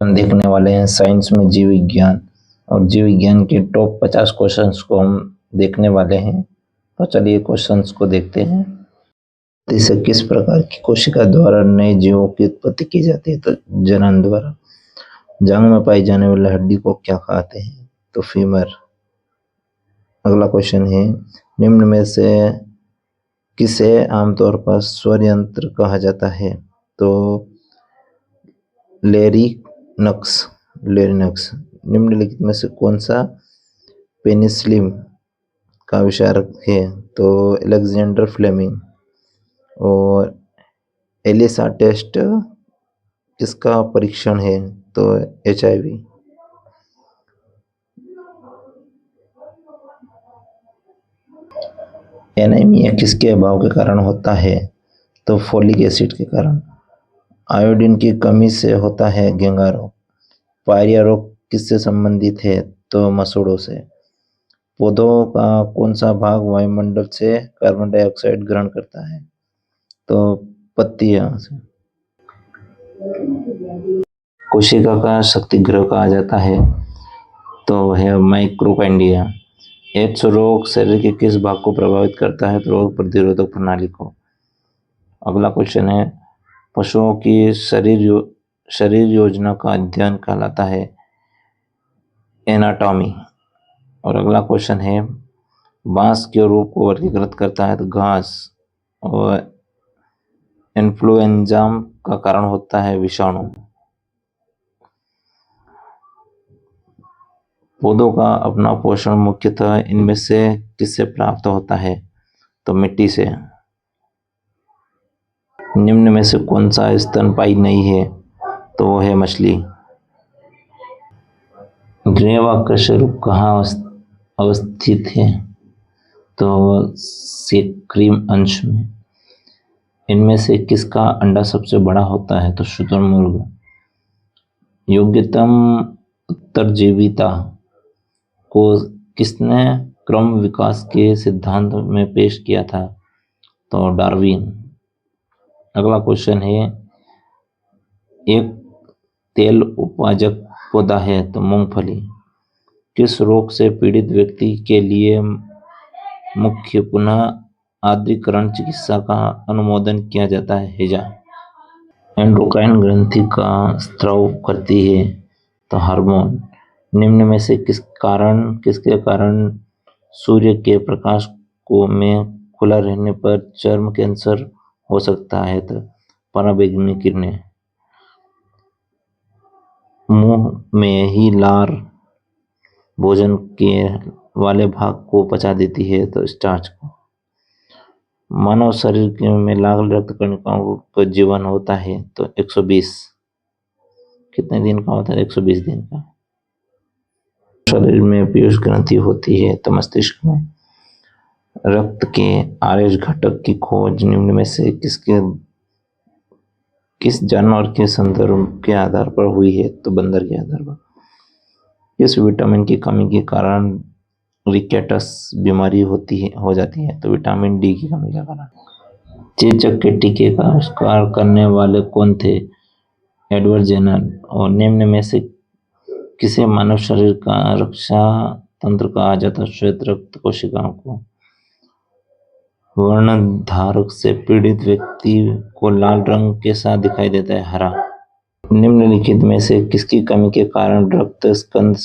हम देखने वाले हैं साइंस में जीव विज्ञान, और जीव विज्ञान के टॉप 50 क्वेश्चंस को हम देखने वाले हैं। तो चलिए क्वेश्चंस को देखते हैं। इसे किस प्रकार की कोशिका द्वारा नए जीवों की उत्पत्ति की जाती है? तो जनन द्वारा। जांघ में पाई जाने वाली हड्डी को क्या कहते हैं? तो फीमर। अगला क्वेश्चन है, निम्न में से किसे आमतौर पर स्वर यंत्र कहा जाता है? तो लेरिनक्स। निम्नलिखित में से कौन सा पेनिसिलिन का आविष्कारक है? तो अलेक्जेंडर फ्लेमिंग। और एलिसा टेस्ट किसका परीक्षण है? तो HIV। एनीमिया किसके अभाव के कारण होता है? तो फोलिक एसिड के कारण। आयोडीन की कमी से होता है घेंगा रोग। पायरिया रोग किससे संबंधित है? तो मसूड़ों से। पौधों का कौन सा भाग वायुमंडल से कार्बन डाइऑक्साइड ग्रहण करता है? तो पत्तियां से। कोशिका का शक्तिगृह कहा जाता है तो है माइक्रोकाइंडिया। एड्स रोग शरीर के किस भाग को प्रभावित करता है? तो रोग प्रतिरोधक प्रणाली को। अगला क्वेश्चन है, पशुओं की शरीर योजना का अध्ययन कहलाता है एनाटॉमी। और अगला क्वेश्चन है, बांस के रूप को वर्गीकृत करता है तो घास। और इन्फ्लुएंजा का कारण होता है विषाणु। पौधों का अपना पोषण मुख्यतः इनमें से किससे प्राप्त होता है? तो मिट्टी से। निम्न में से कौन सा स्तनपायी नहीं है? तो वो है मछली। ग्रीवा का स्वरूप कहाँ अवस्थित है? तो सेक्रीम अंश में। इनमें से किसका अंडा सबसे बड़ा होता है? तो शुतुरमुर्ग। योग्यतम उत्तरजीविता को किसने क्रम विकास के सिद्धांत में पेश किया था? तो डार्विन। अगला क्वेश्चन है, एक तेल उत्पादक पौधा है तो मूंगफली। किस रोग से पीड़ित व्यक्ति के लिए मुख्य पुनः आर्द्रीकरण चिकित्सा का अनुमोदन किया जाता है? हैजा। एंडोक्राइन ग्रंथि का स्राव करती है तो हार्मोन। निम्न में से किसके कारण सूर्य के प्रकाश को में खुला रहने पर चर्म कैंसर हो सकता है? तो पराबैंगनी किरणें। मुंह में ही लार भोजन के वाले भाग को पचा देती है तो स्टार्च को। मानव शरीर में लाल रक्त कणिकाओं का जीवन होता है तो 120। कितने दिन का होता है? 120 दिन का। शरीर में पीयूष ग्रंथि होती है तो मस्तिष्क में। रक्त के आरएच घटक की खोज निम्न में से किस जानवर के संदर्भ के आधार पर हुई है? तो बंदर के आधार पर। इस विटामिन की कमी के कारण रिकेटस बीमारी हो जाती है तो विटामिन डी की कमी के कारण। चेचक के टीके का आविष्कार करने वाले कौन थे? Edward Jenner. और निम्न में से किसे मानव शरीर का रक्षा तंत्र कहा जाता है? श्वेत रक्त कोशिकाओं को। वर्णधारक से पीड़ित व्यक्ति को लाल रंग कैसा दिखाई देता है? हरा। निम्नलिखित में से किसकी कमी के कारण रक्त स्कंद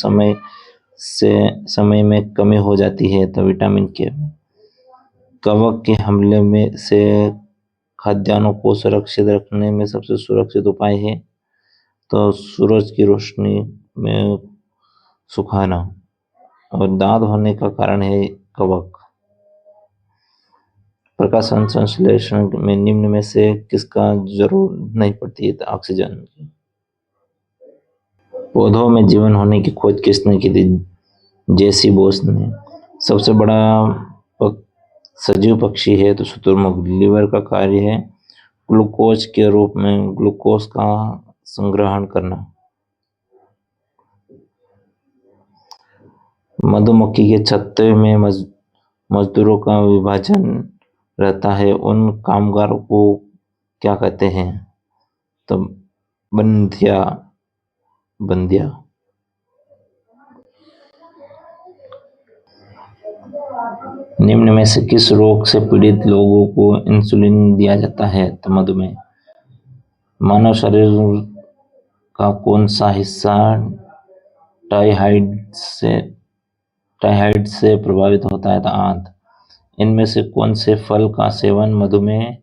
समय में कमी हो जाती है? तो विटामिन के। कवक के हमले में से खाद्यान्नों को सुरक्षित रखने में सबसे सुरक्षित उपाय है? तो सूरज की रोशनी में सुखाना। और दाद होने का कारण है कवक। प्रकाश संश्लेषण में निम्न में से किसका जरूरत नहीं पड़ती है? तो ऑक्सीजन की। पौधों में जीवन होने की खोज किसने की थी? जेसी बोस ने। सबसे बड़ा सजीव पक्षी है तो शुतुरमुर्ग। लीवर का कार्य है ग्लूकोज के रूप में ग्लूकोज का संग्रहण करना। मधुमक्खी के छत्ते में मजदूरों का विभाजन रहता है, उन कामगारों को क्या कहते हैं? तो बंधिया। बंध्या। निम्न में से किस रोग से पीड़ित लोगों को इंसुलिन दिया जाता है? तो मधुमेह। मानव शरीर का कौन सा हिस्सा टाइफाइड से प्रभावित होता है? तो आंत। इनमें से कौन से फल का सेवन मधुमेह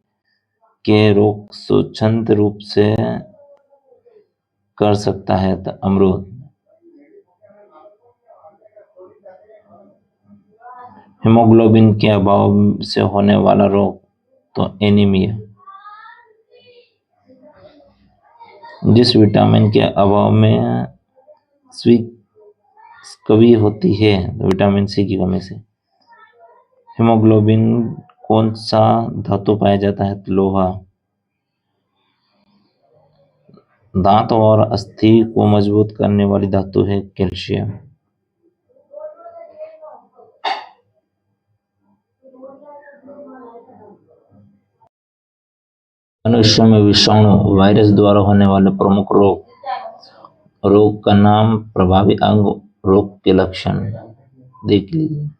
के रोग स्वच्छंद रूप से कर सकता है? तो अमरूद। हीमोग्लोबिन के अभाव से होने वाला रोग? तो एनीमिया। जिस विटामिन के अभाव में स्वीकवी होती है? तो विटामिन सी की कमी से। हीमोग्लोबिन कौन सा धातु पाया जाता है? तो लोहा। दांत और अस्थि को मजबूत करने वाली धातु है कैल्शियम। मनुष्य में विषाणु वायरस द्वारा होने वाले प्रमुख रोग का नाम, प्रभावी अंग, रोग के लक्षण देख लीजिए।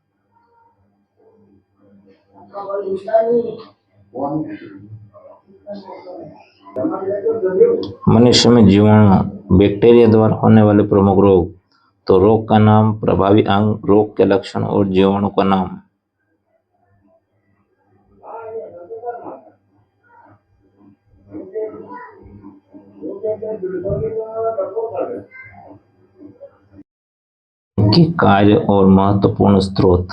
मनुष्य में जीवाणु बैक्टीरिया द्वारा होने वाले प्रमुख रोग, तो रोग का नाम, प्रभावी अंग, रोग के लक्षण और जीवाणु का नाम। के कार्य और महत्वपूर्ण स्रोत।